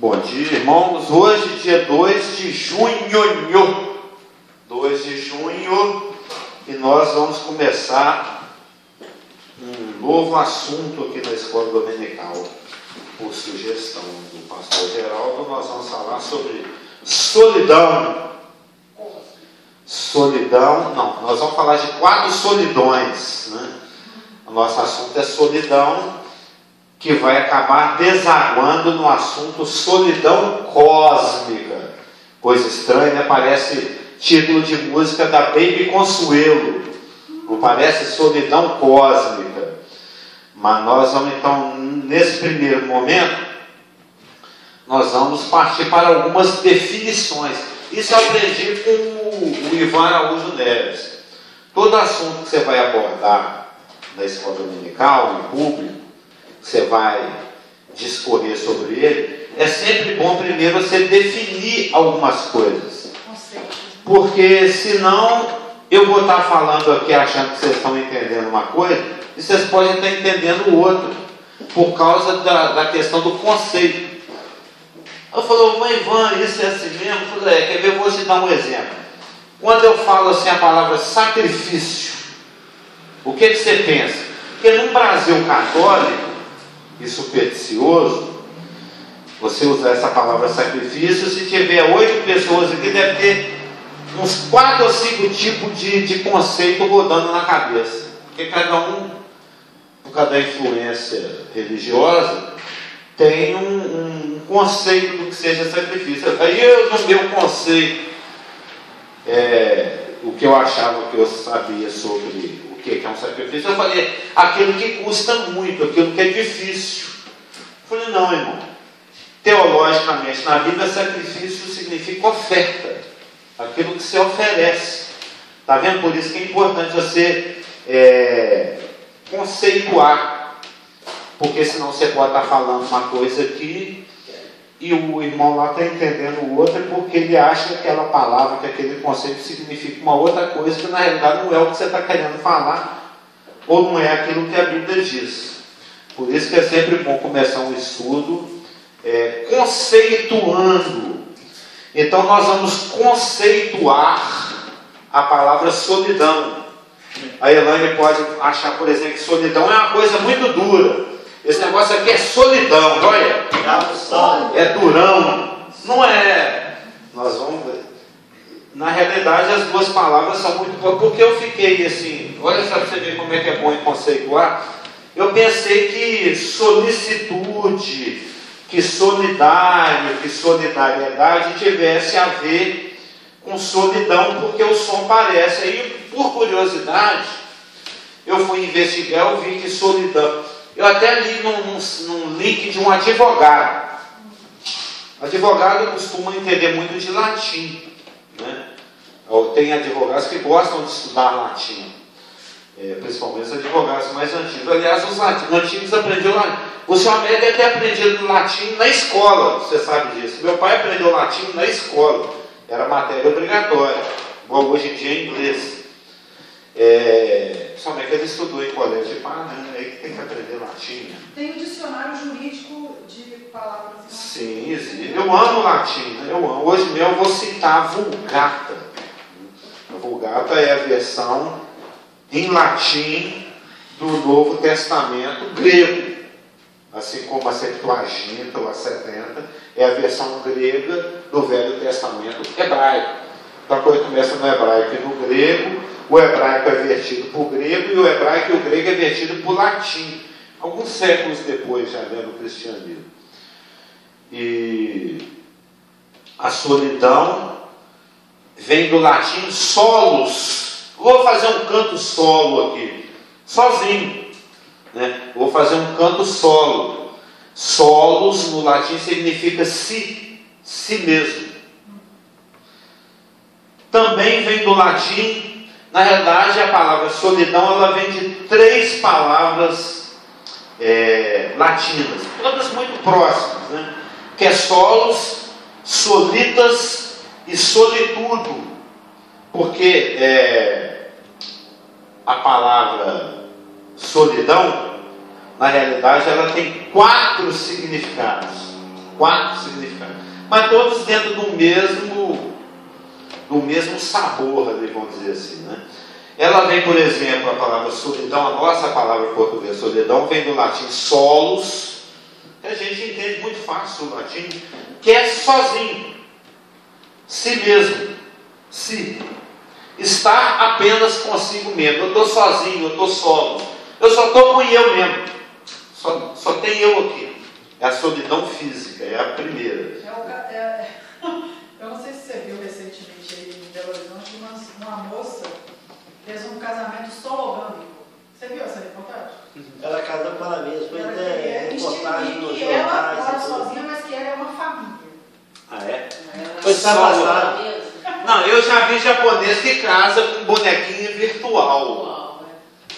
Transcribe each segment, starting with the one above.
Bom dia, irmãos. Hoje, dia 2 de junho. 2 de junho. E nós vamos começar um novo assunto aqui na escola dominical. Por sugestão do pastor Geraldo, nós vamos falar sobre solidão. Solidão, não, nós vamos falar de 4 solidões, né? O nosso assunto é solidão, que vai acabar desaguando no assunto solidão cósmica. Coisa estranha, né? Parece título de música da Baby Consuelo. Não parece solidão cósmica. Mas nós vamos então, nesse primeiro momento, nós vamos partir para algumas definições. Isso eu aprendi com o Ivan Araújo Neves. Todo assunto que você vai abordar na escola dominical, em público, você vai discorrer sobre ele, é sempre bom primeiro você definir algumas coisas. Porque senão eu vou estar falando aqui achando que vocês estão entendendo uma coisa e vocês podem estar entendendo outra, por causa da questão do conceito. Eu falei, mãe Ivan, isso é assim mesmo? Eu falei, quer ver? Eu vou te dar um exemplo. Quando eu falo assim a palavra sacrifício, o que você pensa? Porque no Brasil católico e supersticioso, você usar essa palavra sacrifício, se tiver 8 pessoas aqui, deve ter uns 4 ou 5 tipos de conceito rodando na cabeça. Porque cada um, por causa da influência religiosa, tem um conceito do que seja sacrifício. Aí eu, no meu conceito, o que eu achava que eu sabia sobre o que é um sacrifício, eu falei, aquilo que custa muito, aquilo que é difícil. Eu falei, não, irmão. Teologicamente, na Bíblia, sacrifício significa oferta. Aquilo que você oferece. Está vendo? Por isso que é importante você conceituar. Porque senão você pode estar falando uma coisa aqui e o irmão lá está entendendo outra, porque ele acha que aquela palavra, que aquele conceito significa uma outra coisa, que na realidade não é o que você está querendo falar, ou não é aquilo que a Bíblia diz. Por isso que é sempre bom começar um estudo conceituando. Então nós vamos conceituar a palavra solidão. A Elaine pode achar, por exemplo, que solidão é uma coisa muito dura. Esse negócio aqui é solidão, olha. É durão. Não é. Nós vamos ver. Na realidade, as duas palavras são muito boas. Porque eu fiquei assim, olha só para você ver como é que é bom em conceituar. Eu pensei que solicitude, que solidário, que solidariedade tivesse a ver com solidão, porque o som parece. Aí, por curiosidade, eu fui investigar, eu vi que solidão. Eu até li num link de um advogado. Advogado costuma entender muito de latim, né? Tem advogados que gostam de estudar latim, principalmente os advogados mais antigos. Aliás, os antigos aprenderam latim. O senhor Amélia deve ter aprendido latim na escola, você sabe disso. Meu pai aprendeu latim na escola, era matéria obrigatória, igual hoje em dia é inglês. Somente ele estudou em colégio de padre, né? Aí que tem que aprender latim. Né? Tem um dicionário jurídico de palavras. Sim, existe. Eu amo latim, né? Eu amo. Hoje mesmo eu vou citar a Vulgata. A Vulgata é a versão em latim do Novo Testamento grego. Assim como a Septuaginta ou a 70 é a versão grega do Velho Testamento hebraico. Então a coisa começa no hebraico e no grego. O hebraico é vertido para o grego e o hebraico e o grego é vertido para o latim. Alguns séculos depois já do cristianismo. E a solidão vem do latim solos. Vou fazer um canto solo aqui, sozinho, né? Vou fazer um canto solo. Solos no latim significa si mesmo. Também vem do latim. Na realidade, a palavra solidão, ela vem de 3 palavras latinas, todas muito próximas, né? Que é solos, solitas e solitudo. Porque a palavra solidão, na realidade, ela tem 4 significados. 4 significados. Mas todos dentro do mesmo sabor, ali, vamos dizer assim, né? Ela vem, por exemplo, a palavra solidão, a nossa palavra em português solidão, vem do latim solus, que a gente entende muito fácil o latim, que é sozinho, si mesmo, si. Estar apenas consigo mesmo. Eu estou sozinho, eu estou solo. Eu só estou com eu mesmo. Só tem eu aqui. É a solidão física, é a primeira. Eu não sei se você viu recentemente aí em Belo Horizonte, uma moça fez um casamento sologâmico. Você viu essa reportagem? Ela casou com ela mesma. Foi até reportagem nos que ela jornais. mora sozinha, mas que ela é uma família. Ah, é? Foi passado. Não, eu já vi japonês que casa com bonequinha virtual.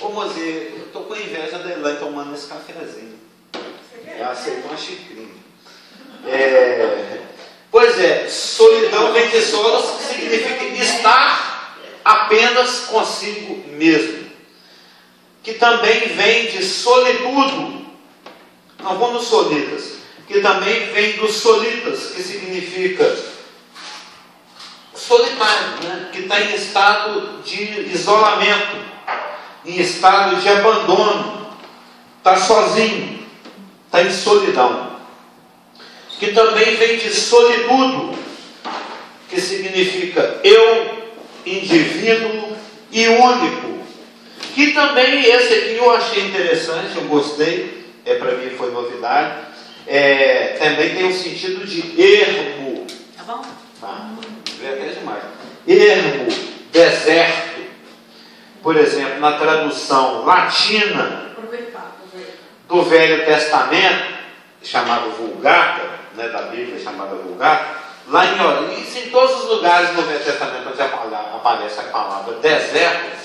Ô, mozinha, eu tô com inveja dele lá tomando esse cafezinho. Ela aceitou uma xicrinha. Pois é, solidão vem de solos, que significa estar apenas consigo mesmo. Que também vem de solitudo. Não vamos solitas. Que também vem dos solitas, que significa solitário, né? Que está em estado de isolamento, em estado de abandono, está sozinho, está em solidão. Que também vem de solitudo, que significa eu, indivíduo e único. Que também esse aqui eu achei interessante, eu gostei, para mim foi novidade. Também tem o sentido de ermo. Tá bom? Tá? Vê até demais. Ermo, deserto. Por exemplo, na tradução latina do Velho Testamento, chamado Vulgata, né, da Bíblia chamada Vulgata, lá em todos os lugares no Velho Testamento onde aparece a palavra deserto,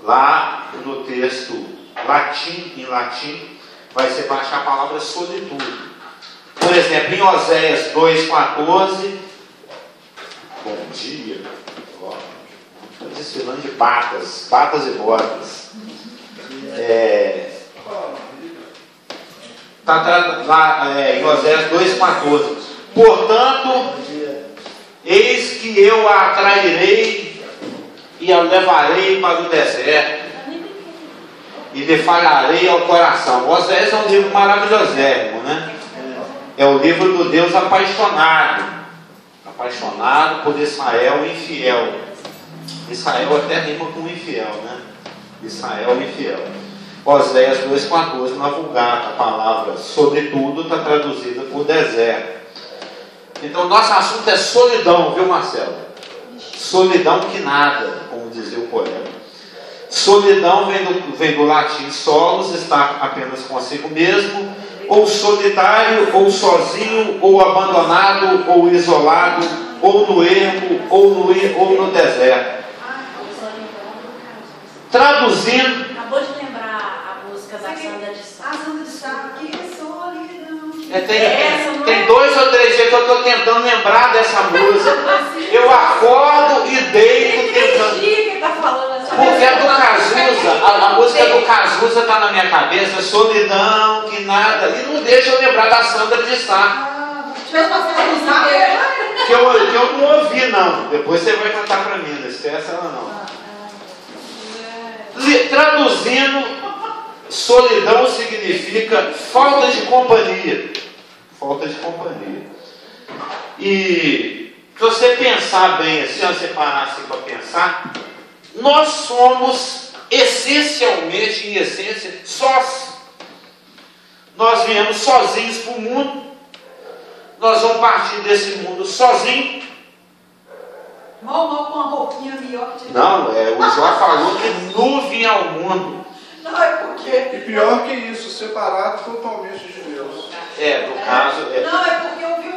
lá no texto em latim, vai achar a palavra solitude. Por exemplo, em Oséias 2,14, bom dia, estou desfilando de batas e botas. Lá em Oséias 2,14. Portanto, eis que eu a atrairei e a levarei para o deserto e lhe falarei ao coração. Oséias é um livro maravilhosérrimo, né? É o livro do Deus apaixonado por Israel infiel. Israel até rima com infiel, né? Israel infiel. Oséias 2,14 na Vulgata, a palavra sobretudo está traduzida por deserto. Então nosso assunto é solidão, viu, Marcelo? Solidão que nada, como dizia o poeta. Solidão vem do latim solos, estar apenas consigo mesmo, ou solitário, ou sozinho, ou abandonado, ou isolado, ou no ermo, ou no deserto. Traduzindo. Acabou de lembrar a música da Sandra de Sá. A Sandra de Sá, que é solidão. Tem 2 ou 3 dias que eu estou tentando lembrar dessa música. Eu acordo e deito tentando. Porque é do Cazuza, a música do Cazuza está na minha cabeça, solidão, que nada, e não deixa eu lembrar da Sandra de Sá. Que eu não ouvi, não. Depois você vai cantar para mim, não esquece ela não. Traduzindo, solidão significa falta de companhia. Falta de companhia. E se você pensar bem assim, se você parar assim para pensar, nós somos essencialmente, em essência, sós. Nós viemos sozinhos para o mundo. Nós vamos partir desse mundo sozinho. Mal com uma roupinha melhor que Não, o Jó falou que nu vinha ao mundo. Não, é porque... E pior que isso, separado totalmente de Deus. No caso... Não, é porque eu vi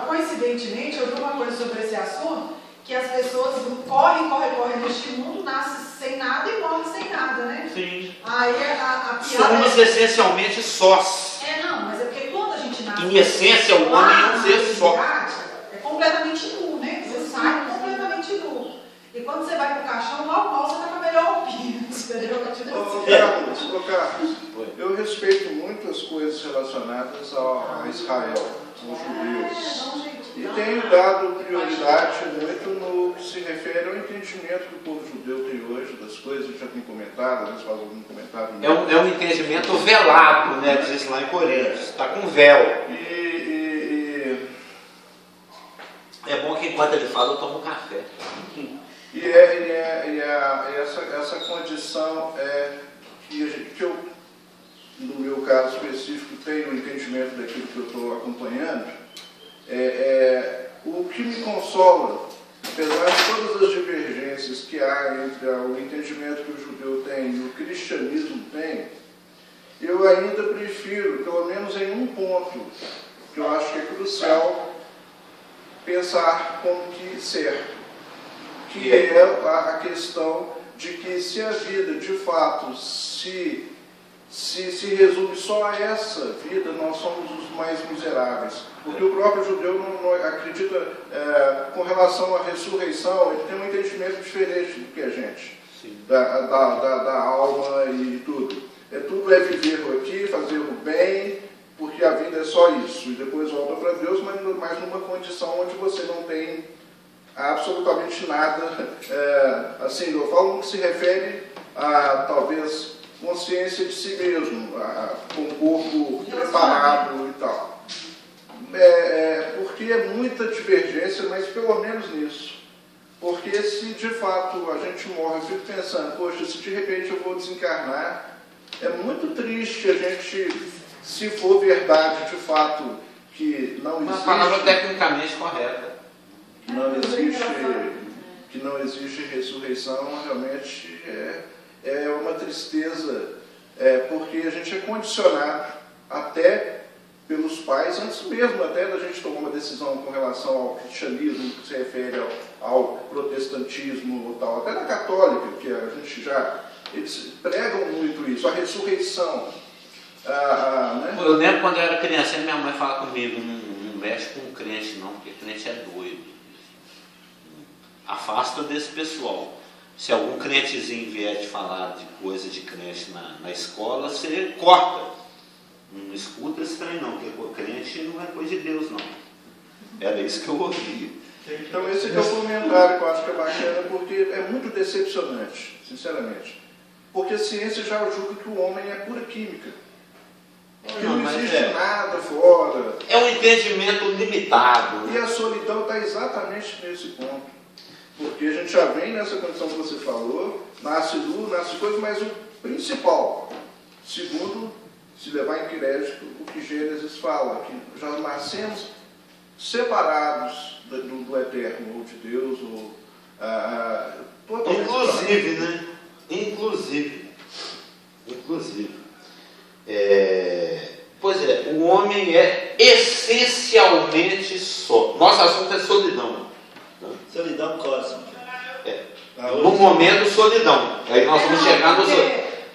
coincidentemente, eu vi uma coisa sobre esse assunto, que as pessoas correm neste mundo, nascem sem nada e morrem sem nada, né? Sim. Aí a piada somos essencialmente sós. Não, mas é porque quando a gente nasce... Em essência, o homem é um ser só. É completamente nu, né? Você sai completamente nu. E quando você vai pro caixão, mal você tá com a melhor roupinha, entendeu? Carlos, eu respeito muito as coisas relacionadas a Israel. os judeus. E tenho dado prioridade muito no que se refere ao entendimento que o povo judeu tem hoje das coisas, já tem comentado, às vezes faz algum comentário. É um entendimento velado, né? Diz lá em Coríntios, está com véu. É bom que enquanto ele fala eu tomo café. Essa condição que eu, no meu caso específico, tenho o entendimento daquilo que eu estou acompanhando. O que me consola, apesar de todas as divergências que há entre o entendimento que o judeu tem e o cristianismo tem, eu ainda prefiro, pelo menos em um ponto, que eu acho que é crucial, pensar como que certo, que é a questão de que se a vida de fato se resume só a essa vida, nós somos os mais miseráveis. Porque o próprio judeu não acredita, com relação à ressurreição, ele tem um entendimento diferente do que a gente, da alma e tudo. Tudo é viver aqui, fazer o bem, porque a vida é só isso. E depois volta para Deus, mas numa condição onde você não tem absolutamente nada. Assim, eu falo no que se refere a, talvez, consciência de si mesmo, com o corpo preparado e tal. Porque é muita divergência, mas pelo menos nisso. Porque se de fato a gente morre, eu fico pensando, poxa, se de repente eu vou desencarnar, é muito triste a gente, se for verdade de fato que não existe... Uma palavra tecnicamente correta. Que não existe ressurreição, realmente é uma tristeza, porque a gente é condicionado até pelos pais, antes mesmo até da gente tomar uma decisão com relação ao cristianismo, que se refere ao protestantismo ou tal, até na católica, que a gente eles pregam muito isso, a ressurreição. Né? Eu lembro quando eu era criança, minha mãe falava comigo, não mexe com crente não, porque crente é doido. Afasta desse pessoal. Se algum crentezinho vier te falar de coisa de crente na escola, você corta. Não escuta esse trem não, porque crente não é coisa de Deus não. Era isso que eu ouvi. Então esse é o comentário que eu acho que é bacana, porque é muito decepcionante, sinceramente. Porque a ciência já julga que o homem é pura química. Que não existe nada fora. É um entendimento limitado. Né? E a solidão está exatamente nesse ponto. Porque a gente já vem nessa condição que você falou, nasce nu, nasce coisa, mas o principal, segundo, se levar em crédito o que Gênesis fala, que já nascemos separados do Eterno, ou de Deus, ou totalmente. Inclusive, né? Inclusive. Pois é, o homem é essencialmente só. Nosso assunto é solidão. Solidão cósmica. No momento, solidão. Aí nós vamos chegar no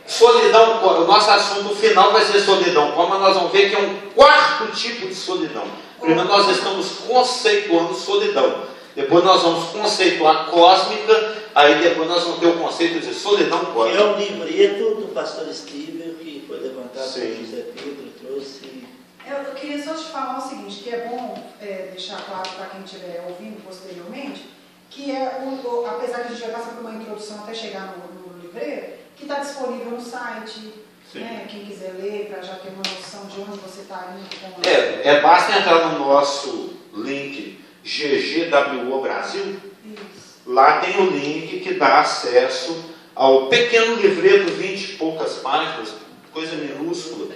solidão. O nosso assunto final vai ser solidão. Como nós vamos ver que é um quarto tipo de solidão. Primeiro nós estamos conceituando solidão. Depois nós vamos conceituar cósmica. Aí depois nós vamos ter o conceito de solidão cósmica. Que é um livreto do pastor Steve, que foi levantado por José Pedro, trouxe... Eu queria só te falar o seguinte, que é bom deixar claro para quem estiver ouvindo posteriormente, que apesar de a gente vai passar por uma introdução até chegar no livreiro, que está disponível no site, né, quem quiser ler, para já ter uma noção de onde você está indo. Basta entrar no nosso link GGWO Brasil. Isso. Lá tem o link que dá acesso ao pequeno livreto, 20 e poucas páginas, coisa minúscula,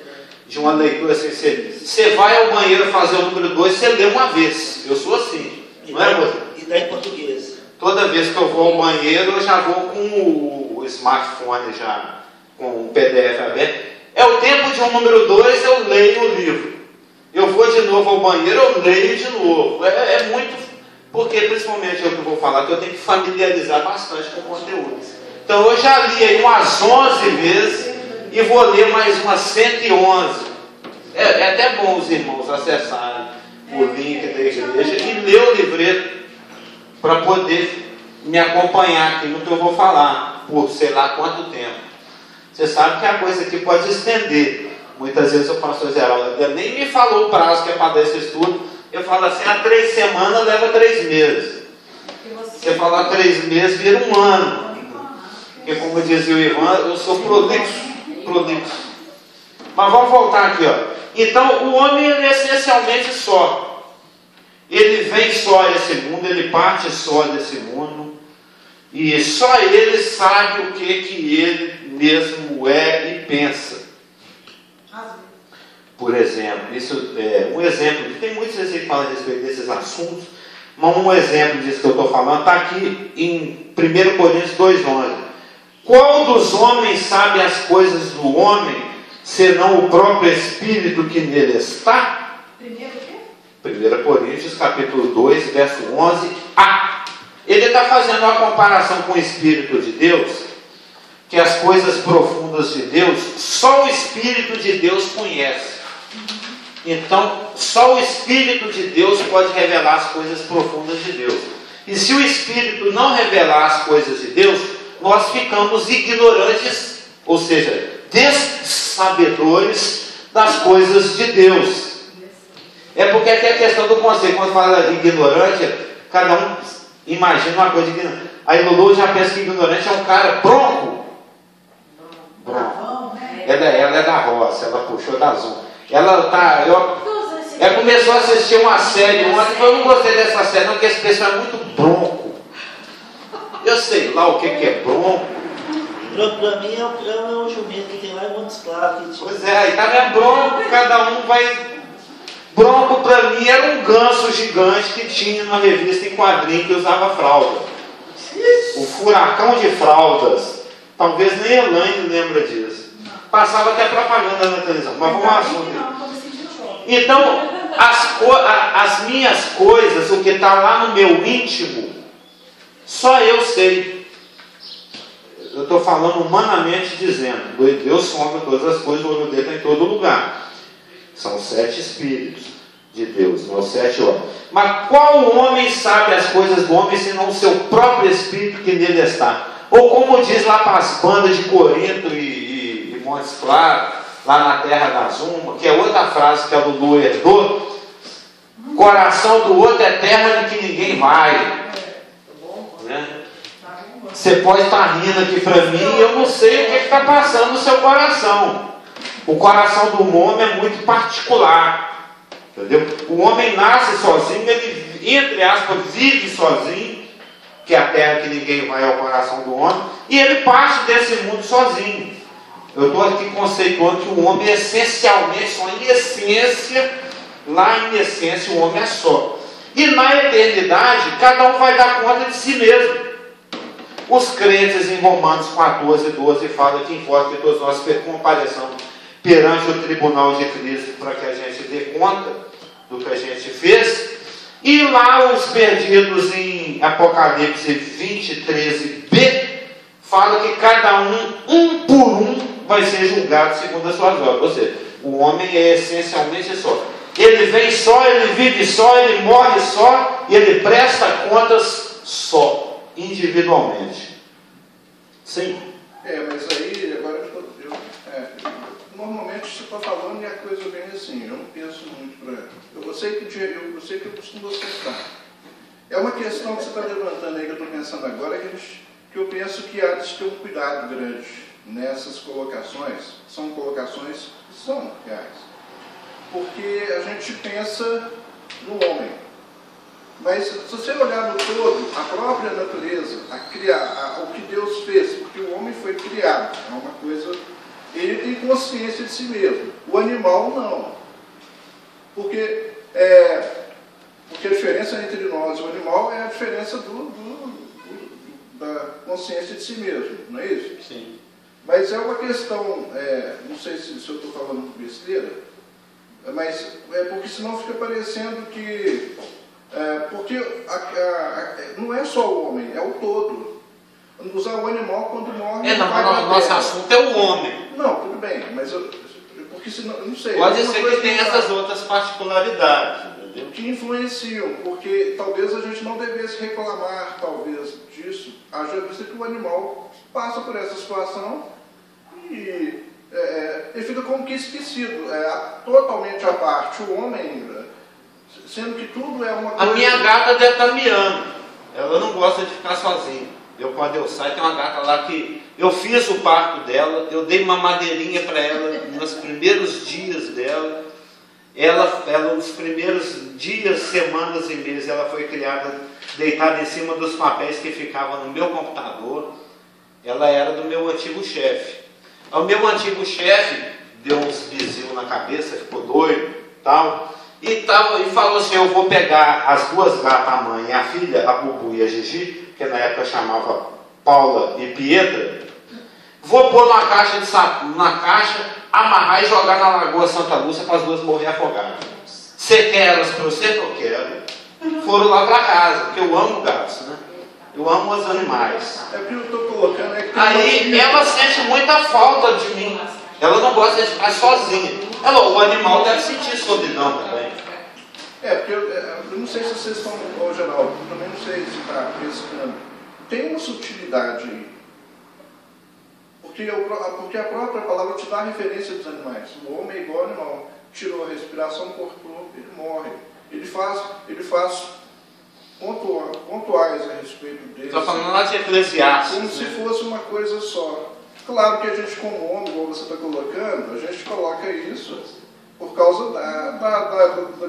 de uma leitura assim. Você vai ao banheiro fazer o número 2, você lê uma vez. Eu sou assim. Não é, você? E dá em português. Toda vez que eu vou ao banheiro, eu já vou com o smartphone, já com o PDF aberto. É o tempo de um número 2, eu leio o livro. Eu vou de novo ao banheiro, eu leio de novo. É muito... Porque, principalmente, é o que eu vou falar, que eu tenho que familiarizar bastante com o conteúdo. Então, eu já li aí umas 11 vezes e vou ler mais umas 111. É até bom os irmãos acessarem o link da igreja e ler o livreto para poder me acompanhar aqui no que eu vou falar por sei lá quanto tempo. Você sabe que a coisa aqui pode estender Muitas vezes o pastor Geraldo nem me falou o prazo que é para dar esse estudo. Eu falo assim, há 3 semanas leva 3 meses. Você falar 3 meses vira um ano. Porque como dizia o Ivan, eu sou prolixo. Mas vamos voltar aqui, ó. Então o homem é essencialmente só. Ele vem só a esse mundo, ele parte só desse mundo. E só ele sabe o que ele mesmo é e pensa. Por exemplo, isso é um exemplo, tem muitos exemplos que falam a respeito desses assuntos, mas um exemplo disso que eu estou falando está aqui em 1 Coríntios 2,11. Qual dos homens sabe as coisas do homem, senão o próprio Espírito que nele está? 1 Coríntios capítulo 2, verso 11a. Ele está fazendo uma comparação com o Espírito de Deus, que as coisas profundas de Deus, só o Espírito de Deus conhece. Então, só o Espírito de Deus pode revelar as coisas profundas de Deus. E se o Espírito não revelar as coisas de Deus, nós ficamos ignorantes, ou seja, dessabedores das coisas de Deus. É porque aqui a questão do conceito, quando fala ignorante, cada um imagina uma coisa de ignorante. Aí Lulu já pensa que ignorante é um cara bronco. Ela é da roça, ela puxou da zona. Ela começou a assistir uma série ontem, eu não gostei dessa série, não, porque esse pessoal é muito bronco. Eu sei lá o que é bronco. Para mim é um jumento que tem lá em Montes Claros. Pois é, aí tá vendo bronco, cada um vai. Bronco para mim era um ganso gigante que tinha na revista em quadrinho que usava fralda. O furacão de fraldas. Talvez nem Elaine lembra disso. Passava até propaganda na televisão. Mas vamos ao assunto. Então, as minhas coisas, o que está lá no meu íntimo, só eu sei. Eu estou falando humanamente dizendo. Deus sonda todas as coisas, o olho dele está em todo lugar. São 7 espíritos de Deus, não 7 homens. Mas qual homem sabe as coisas do homem, senão o seu próprio espírito que nele está? Ou como diz lá para as bandas de Corinto e Montes Claros, lá na terra da Zuma, que é outra frase que a Lulu herdou: coração do outro é terra de que ninguém vai. Né? Você pode estar rindo aqui para mim e eu não sei o que está passando no seu coração. O coração do homem é muito particular. Entendeu? O homem nasce sozinho, ele, entre aspas, vive sozinho, que é a terra que ninguém vai, é o coração do homem, e ele parte desse mundo sozinho. Eu estou aqui conceituando que o homem é essencialmente, só em essência, lá em essência o homem é só. E na eternidade, cada um vai dar conta de si mesmo. Os crentes em Romanos 14:12 falam que importa que todos nós compareçamos perante o tribunal de Cristo para que a gente dê conta do que a gente fez. E lá os perdidos em Apocalipse 20:13b fala que cada um por um vai ser julgado segundo as suas obras. Ou seja, o homem é essencialmente só. Ele vem só, ele vive só, ele morre só e ele presta contas só, individualmente. Sim. Mas aí agora normalmente você está falando e a coisa vem assim, eu não penso muito para ela. Eu sei que eu costumo aceitar. É uma questão que você está levantando aí, que eu estou pensando agora, que eu penso que há de ter um cuidado grande nessas colocações. São colocações que são reais. Porque a gente pensa no homem. Mas se você olhar no todo, a própria natureza, o que Deus fez, porque o homem foi criado, é uma coisa. Ele tem consciência de si mesmo. O animal não. Porque a diferença entre nós e o animal é a diferença da consciência de si mesmo, não é isso? Sim. Mas é uma questão, não sei se eu estou falando besteira, mas porque senão fica parecendo que... porque não é só o homem, é o todo. Usar o animal quando morre... Nosso assunto é o homem. Não, tudo bem, mas porque senão, não sei. Pode ser que tenha essas outras particularidades, entendeu? Que influenciam, porque talvez a gente não devesse reclamar, talvez, disso. Haja vista que o animal passa por essa situação e ele fica como que esquecido, totalmente à parte. O homem, sendo que tudo é uma coisa... A minha gata deve estar miando. Ela não gosta de ficar sozinha. Quando eu saio, tem uma gata lá que... Eu fiz o parto dela, eu dei uma madeirinha para ela nos primeiros dias dela. Ela, nos primeiros dias, semanas e meses, ela foi criada deitada em cima dos papéis que ficavam no meu computador. Ela era do meu antigo chefe. O meu antigo chefe deu uns bizinhos na cabeça, ficou doido e falou assim: eu vou pegar as duas gatas, a mãe e a filha, a Bubu e a Gigi, que na época chamava Paula e Pietra, vou pôr numa caixa de sapo, amarrar e jogar na Lagoa Santa Lúcia para as duas morrer afogadas. Você quer elas para você? Eu quero. Foram lá para casa, porque eu amo gatos, né? Eu amo os animais. É que eu estou colocando... Aí ela sente muita falta de mim. Ela não gosta de ficar sozinha. O animal deve sentir solidão também. Porque eu não sei se vocês estão... Ô, Geraldo, eu também não sei se está pescando. Tem uma sutilidade aí. Porque a própria palavra te dá a referência dos animais. O homem é igual ao animal. Tirou a respiração, cortou, ele morre. Ele faz pontuais a respeito dele. Estou falando lá de Eclesiastes. Como se fosse uma coisa só. Claro que a gente, como homem, como você está colocando, a gente coloca isso por causa da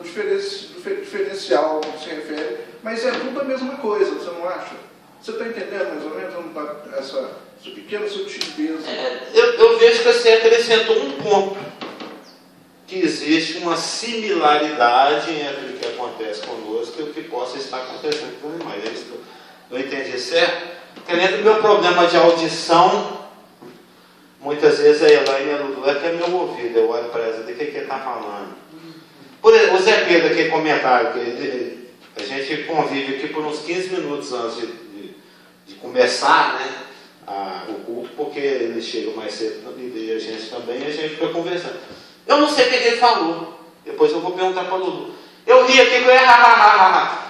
diferencial que se refere, mas é tudo a mesma coisa, você não acha? Você está entendendo mais ou menos essa pequena sutileza? Eu vejo que você acrescentou um ponto, que existe uma similaridade entre o que acontece conosco e o que possa estar acontecendo com os animais. É isso que eu entendi certo? Porque meu problema de audição, muitas vezes a Elaine e a Lulu que é meu ouvido, eu olho para ela e o que ele está falando. Por exemplo, o Zé Pedro aqui comentário, que a gente convive aqui por uns 15 minutos antes de começar, né, o culto, porque ele chega mais cedo e a gente também, e a gente fica conversando. Eu não sei o que ele falou. Depois eu vou perguntar para o Lulu. Eu ri aqui com ele,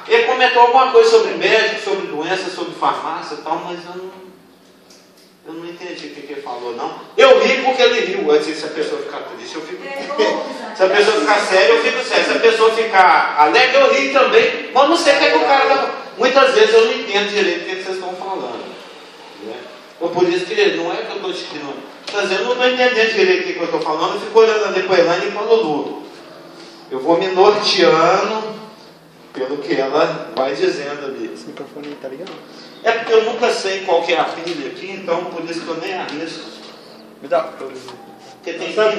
ele comentou alguma coisa sobre médico, sobre doença, sobre farmácia e tal, mas eu não entendi o que ele falou, não. Eu ri porque ele riu. Antes, se a pessoa ficar triste, eu fico triste. Se a pessoa ficar séria, eu fico sério. Se a pessoa ficar alegre, eu ri também. Mas não sei o que o cara está falando. Muitas vezes eu não entendo direito o que vocês estão falando. Né? Então, por isso que não é que eu estou discriminando. Mas eu não estou entendendo direito o que eu estou falando, eu fico olhando ali para a Elaine e para o Lulu. Eu vou me norteando pelo que ela vai dizendo ali. Esse microfone está ligado? É porque eu nunca sei qual que é a pilha aqui, então por isso que eu nem arrisco. Me dá. Porque tem pilha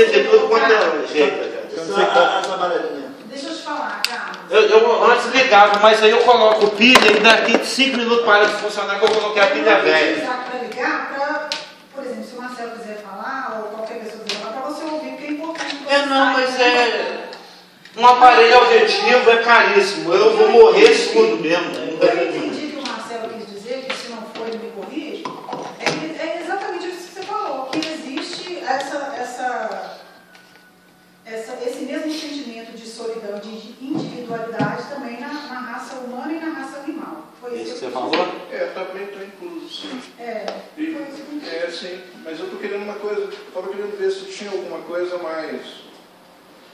de tudo quanto é jeito. As amarelinhas. Deixa eu te falar, Carlos. Eu antes ligava, mas aí eu coloco pilha e daqui 5 minutos para de funcionar que eu coloquei a pilha velha. Para ligar, por exemplo, se o Marcelo quiser falar, ou qualquer pessoa quiser falar, para você ouvir, porque é importante. Um aparelho auditivo é caríssimo. Eu vou morrer surdo mesmo. Eu entendi que o Marcelo quis dizer, que se não for ele me corrige, é exatamente isso que você falou, que existe esse mesmo sentimento de solidão, de individualidade também na raça humana e na raça animal. Foi isso que você eu falou? Também está incluso, sim. Foi isso que eu entendi. Sim, mas eu estou querendo uma coisa, estava querendo ver se tinha alguma coisa mais...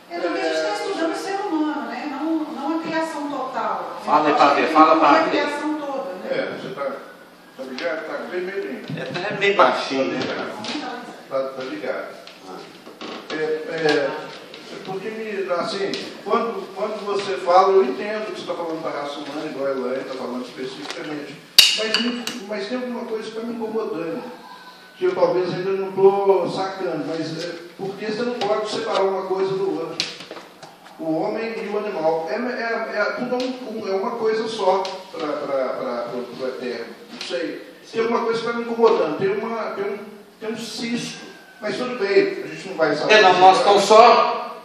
A gente está estudando o ser humano, né? Não a criação total. Fala aí para ver, fala para ver. A criação toda, né? Você está ligado? Está vermelhinho. É meio baixinho, né? Está ligado. Porque, assim, quando você fala, eu entendo que você está falando da raça humana, igual a Elaine está falando especificamente, mas tem alguma coisa que está me incomodando, que eu talvez ainda não estou sacando, mas porque você não pode separar uma coisa do outro. O homem e o animal. Tudo é uma coisa só para o eterno. Não sei. Tem alguma coisa que está me incomodando, tem um cisto. Mas tudo bem, a gente não vai saber. Nós estamos só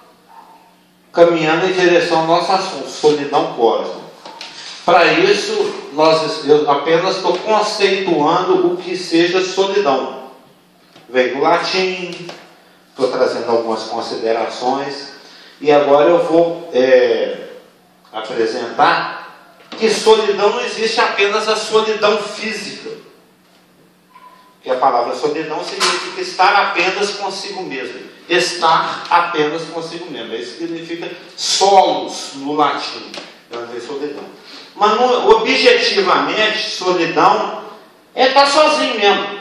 caminhando em direção ao nosso assunto, solidão cósmica. Para isso, eu apenas estou conceituando o que seja solidão. Veio do latim, estou trazendo algumas considerações, e agora eu vou apresentar que solidão não existe apenas a solidão física. Porque a palavra solidão significa estar apenas consigo mesmo. Estar apenas consigo mesmo. Isso significa solos no latim. Solidão. Mas objetivamente, solidão é estar sozinho mesmo.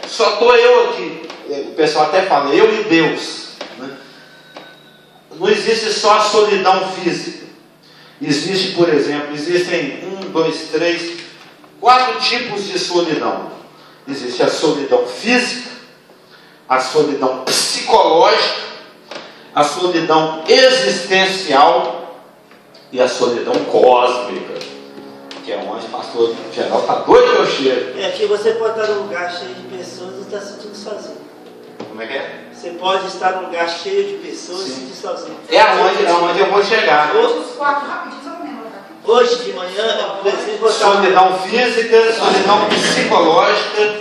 Só estou eu aqui. O pessoal até fala, eu e Deus. Né? Não existe só a solidão física. Existe, por exemplo, existem 4 tipos de solidão. Existe a solidão física, a solidão psicológica, a solidão existencial e a solidão cósmica, que é onde o pastor geral está doido que eu chego. É que você pode estar num lugar cheio de pessoas e estar se sentindo sozinho. Como é que é? Você pode estar num lugar cheio de pessoas e se sentir sozinho. É aonde eu vou chegar. Os 4 rapidinho, só para lembrar. Hoje de manhã, eu preciso botar... Solidão física, solidão psicológica,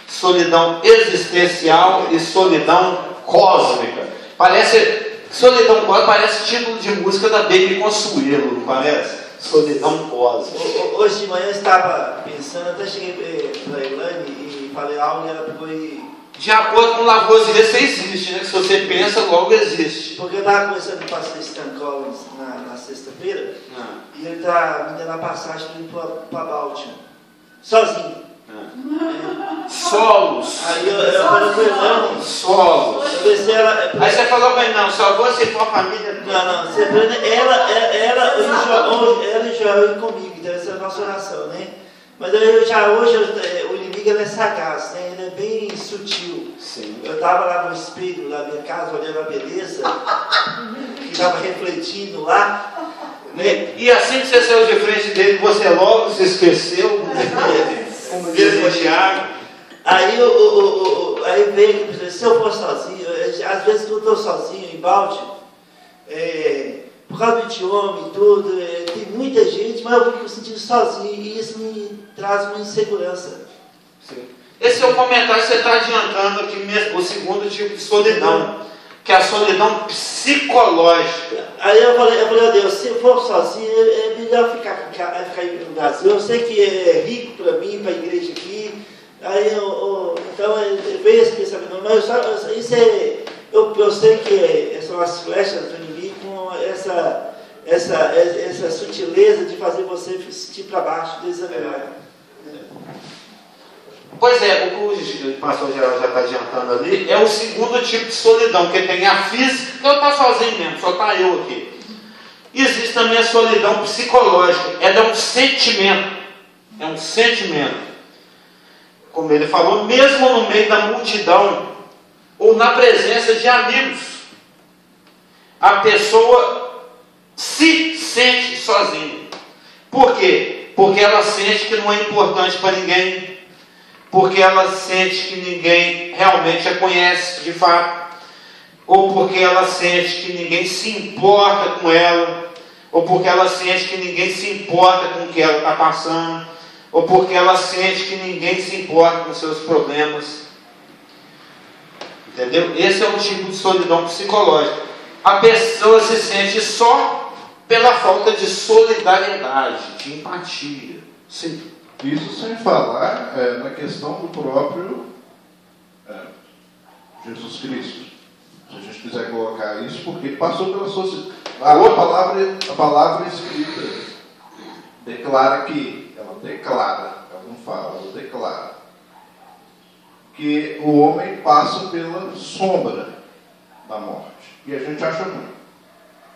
solidão existencial e solidão cósmica. Solidão cósmica parece título de música da Baby Consuelo, não parece? Solidão cósmica. Hoje de manhã eu estava pensando, até cheguei para a Ilane e falei algo e ela pegou e... De acordo com Lavoisier, você existe, né? Se você pensa, logo existe. Porque eu estava conversando com o pastor Stan Collins na sexta-feira e ele está me dando a passagem para Baltimore, sozinho. Solos. Aí eu falei com ele, solos. Aí você falou para ele, não, só você for a família. Não, você ela e Joel e comigo, então essa é a nossa oração, né? Mas hoje o inimigo ele é sagaz, né? Ele é bem sutil. Sim. Eu estava lá no espelho da minha casa, olhando a beleza, que estava refletindo lá. Né? E assim que você saiu de frente dele, você logo se esqueceu, como diz o Tiago. Aí veio, se eu for sozinho, às vezes eu estou sozinho em Baltimore, por causa do idioma e tudo, tem muita gente, mas eu fico sentindo sozinho e isso me traz uma insegurança. Sim. Esse é o comentário que você está adiantando aqui mesmo, o segundo tipo de solidão, que é a solidão psicológica. Aí eu falei, ó Deus, se eu for sozinho, é melhor ficar no Brasil. Eu sei que é rico para mim, para a igreja aqui. Aí então veio esse pensamento, mas eu sei que são as flechas do inimigo com essa sutileza de fazer você sentir para baixo, desanimado. Pois é, o que o pastor Geraldo já está adiantando ali é o segundo tipo de solidão, que tem a física, que eu estou sozinho mesmo, só está eu aqui. Existe também a solidão psicológica, ela é um sentimento, como ele falou, mesmo no meio da multidão, ou na presença de amigos, a pessoa se sente sozinha. Por quê? Porque ela sente que não é importante para ninguém, porque ela sente que ninguém realmente a conhece de fato, ou porque ela sente que ninguém se importa com ela, ou porque ela sente que ninguém se importa com o que ela está passando, ou porque ela sente que ninguém se importa com seus problemas. Entendeu? Esse é o tipo de solidão psicológica. A pessoa se sente só pela falta de solidariedade, de empatia. Sim. Isso sem falar na questão do próprio Jesus Cristo. Se a gente quiser colocar isso, porque ele passou pela sociedade. A palavra escrita declara que, ela não fala, ela declara que o homem passa pela sombra da morte. E a gente acha ruim,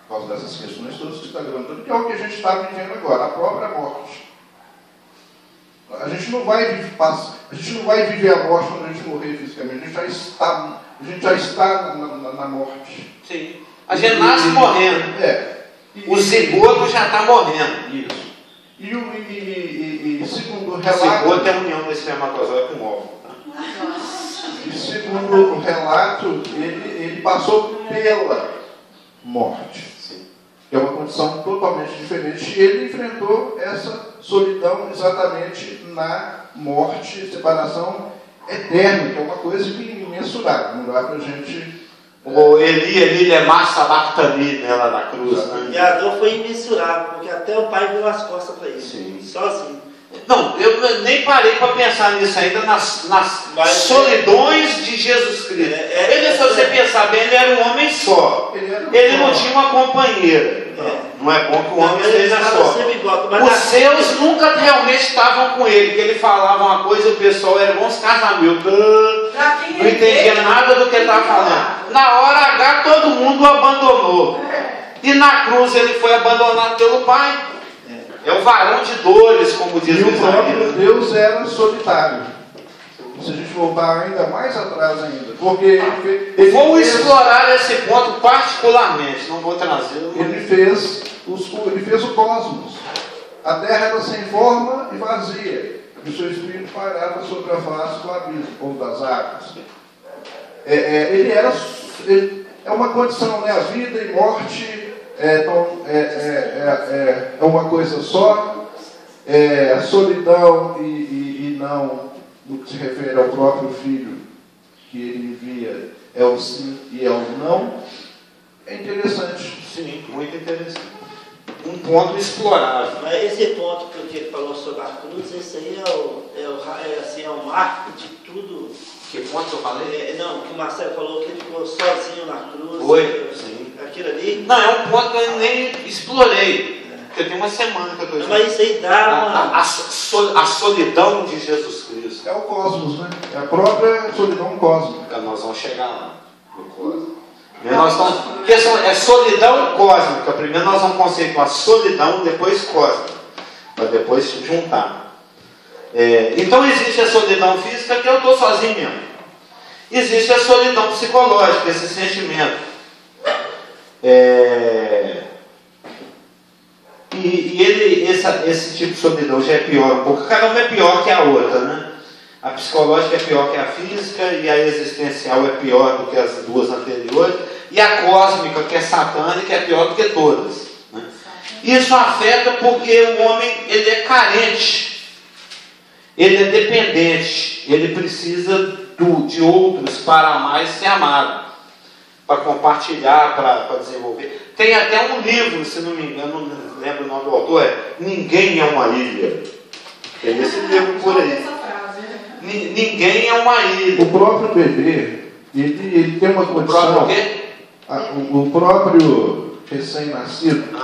por causa dessas questões todas que está levantando, que é o que a gente está vivendo agora, a própria morte. A gente não vai viver a morte quando a gente morrer fisicamente, a gente já está na morte. Sim. A gente nasce morrendo. O zigoto já está morrendo. Isso. E segundo o relato... O zigoto é a união do espermatozoide com o óvulo. E segundo o relato, ele passou pela morte. Sim. É uma condição totalmente diferente. E ele enfrentou essa solidão exatamente na morte, separação eterna, que é uma coisa imensurável. Não dá para a gente... O Eli lema sabachthani, né, lá na cruz. Né? E a dor foi imensurável, porque até o pai deu as costas para ele, sozinho. Não, eu nem parei para pensar nisso ainda, nas solidões de Jesus Cristo. Ele, se você pensar bem, ele era um homem só. Ele não tinha uma companheira. Não é bom que o homem esteja só. Os seus nunca realmente estavam com ele, que ele falava uma coisa e o pessoal era bons casamentos. Não entendia nada do que ele estava falando. Na hora H, todo mundo o abandonou. E na cruz ele foi abandonado pelo Pai. É o varão de dores, como diz o próprio Isaías. Deus era solitário. Se a gente voltar ainda mais atrás ainda. Porque ele vou explorar esse ponto particularmente, não vou trazer. Ele fez o cosmos. A terra era sem forma e vazia. E o seu espírito pairava sobre a face do abismo, ou das águas. É uma condição, né? A vida e morte é uma coisa só. A solidão e não, no que se refere ao próprio Filho que ele envia, é o sim e é o não. É interessante. Sim, muito interessante. Um ponto explorável. Mas esse ponto que ele falou sobre a cruz, esse aí é o marco de tudo. Que ponto eu falei? Não, que o Marcelo falou que ele ficou sozinho na cruz. Foi, sim. Aquilo ali. Não, é um ponto que eu nem explorei. Porque tem uma semana que eu estou estudando. Mas isso aí dá a solidão de Jesus Cristo. É o cosmos, né? É a própria solidão cósmica. Nós vamos chegar lá, no cosmos. É solidão cósmica. Primeiro nós vamos conceituar solidão, depois cósmica. Para depois se juntar. Então existe a solidão física, que eu estou sozinho mesmo. Existe a solidão psicológica, esse sentimento. Esse tipo de solidão já é pior um pouco. Cada uma é pior que a outra, né? A psicológica é pior que a física, e a existencial é pior do que as duas anteriores, e a cósmica, que é satânica, é pior do que todas, né? Isso afeta porque o homem ele é carente, ele é dependente, ele precisa de outros para mais ser amado, para compartilhar, para desenvolver. Tem até um livro, se não me engano, não lembro o nome do autor, Ninguém é uma Ilha. Tem esse livro por aí. Ninguém é uma ilha. O próprio bebê, ele tem uma condição. O próprio quê? O próprio recém-nascido,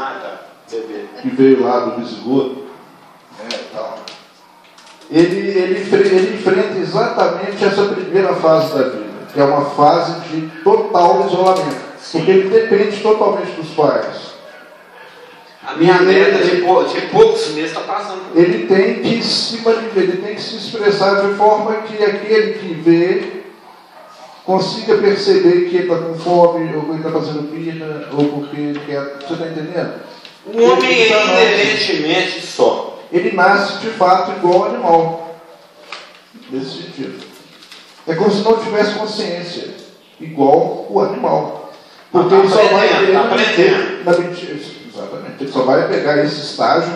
bebê, que veio lá do visigoto, tal. Ele enfrenta exatamente essa primeira fase da vida, que é uma fase de total isolamento. Sim. Porque ele depende totalmente dos pais. A minha neta de poucos meses está passando por ele tem que se expressar de forma que aquele que vê consiga perceber que ele está com fome, ou que ele está fazendo birra, ou porque ele quer. Você está entendendo? O homem é inerentemente só. Ele nasce de fato igual ao animal. Nesse sentido. É como se não tivesse consciência, igual o animal. Porque ele só vai aprender. Exatamente. Ele só vai pegar esse estágio,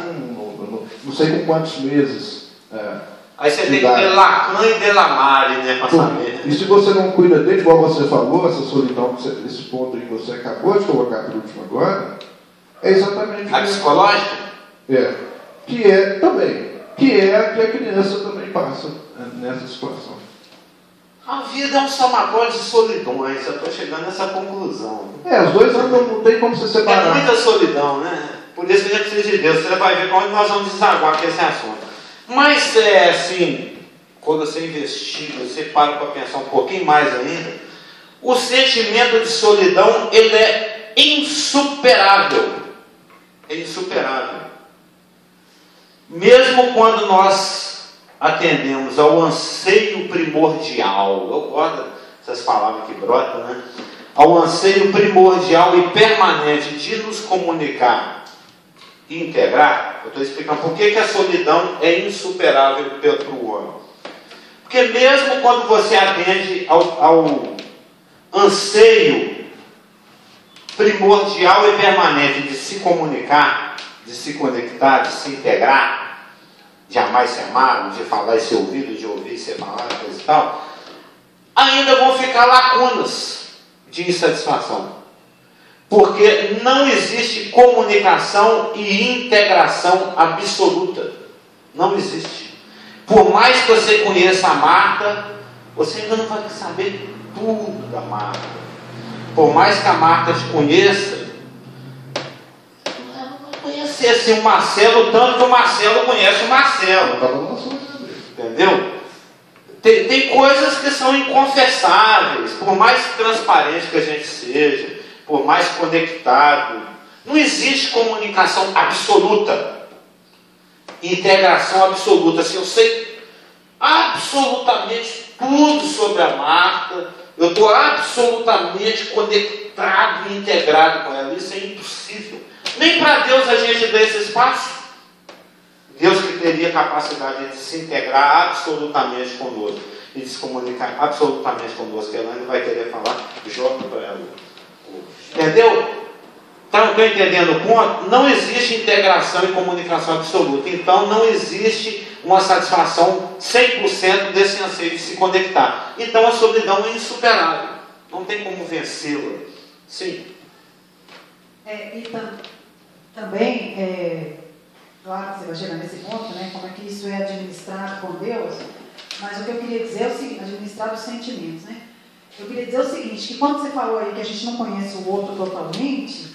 não sei com quantos meses. Aí você tem que ter Lacan e Delamare, né, para saber. E se você não cuida dele, igual você falou, essa solidão, esse ponto que você acabou de colocar por último agora, é exatamente a psicológica? Que é a que a criança também passa nessa situação. A vida é um somatório de solidões, eu estou chegando nessa conclusão. Os dois não tem como se separar. É muita solidão, né? Por isso que a gente precisa de Deus. Você vai ver como nós vamos desaguar com esse assunto. Mas assim, quando você investiga, você para pensar um pouquinho mais ainda, o sentimento de solidão, ele é insuperável. É insuperável. Mesmo quando nós atendemos ao anseio primordial, eu gosto dessas palavras que brotam, né? Ao anseio primordial e permanente de nos comunicar e integrar, eu estou explicando por que a solidão é insuperável para o homem. Porque mesmo quando você atende ao anseio primordial e permanente de se comunicar, de se conectar, de se integrar, de amar e ser amado, de falar e ser ouvido, de ouvir e ser falado, coisa e tal, ainda vão ficar lacunas de insatisfação. Porque não existe comunicação e integração absoluta. Não existe. Por mais que você conheça a Marta, você ainda não vai saber tudo da Marta. Por mais que a Marta te conheça, ela não vai conhecer assim, o Marcelo tanto que o Marcelo conhece o Marcelo. Entendeu? Tem coisas que são inconfessáveis. Por mais transparente que a gente seja, por mais conectado, não existe comunicação absoluta, integração absoluta. Se eu sei absolutamente tudo sobre a Marta, eu estou absolutamente conectado e integrado com ela, isso é impossível. Nem para Deus a gente dá esse espaço. Deus que teria capacidade de se integrar absolutamente conosco e de se comunicar absolutamente conosco, ela ainda vai querer falar J para ela. Entendeu? Estão entendendo o ponto? Não existe integração e comunicação absoluta. Então não existe uma satisfação 100% desse anseio de se conectar. Então a solidão é insuperável. Não tem como vencê-la. Sim. E também, claro que você vai chegar nesse ponto, né? Como é que isso é administrado com Deus. Mas o que eu queria dizer é o seguinte, administrar os sentimentos, né? Eu queria dizer o seguinte, que quando você falou aí que a gente não conhece o outro totalmente,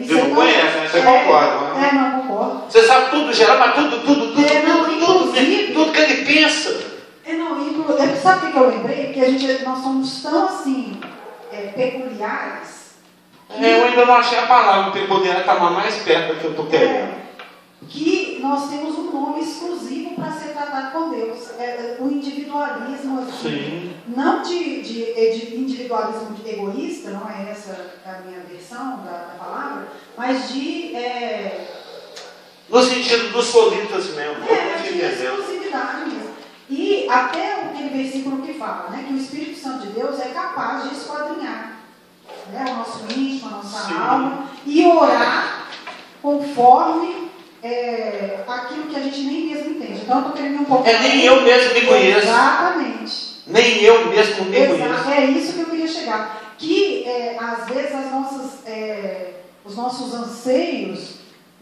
isso você não conhece, né? Você concorda, né? Não, concordo. Você sabe tudo geral, mas tudo que ele pensa. Sabe o que eu lembrei? Que nós somos tão assim, peculiares. Eu ainda não achei a palavra peculiar, está mais perto do que eu estou querendo. Que nós temos um nome exclusivo para ser tratado com Deus. O individualismo, assim, sim. Não de individualismo egoísta, não é essa a minha versão da palavra, mas no sentido dos solitas mesmo. De exclusividade mesmo. E até aquele versículo que fala, né, que o Espírito Santo de Deus é capaz de esquadrinhar, né, o nosso íntimo, a nossa alma, e orar conforme aquilo que a gente nem mesmo entende. Então eu estou querendo um pouco. Nem eu mesmo me conheço. Exatamente. Nem eu mesmo me conheço. É isso que eu queria chegar. Que às vezes os nossos anseios,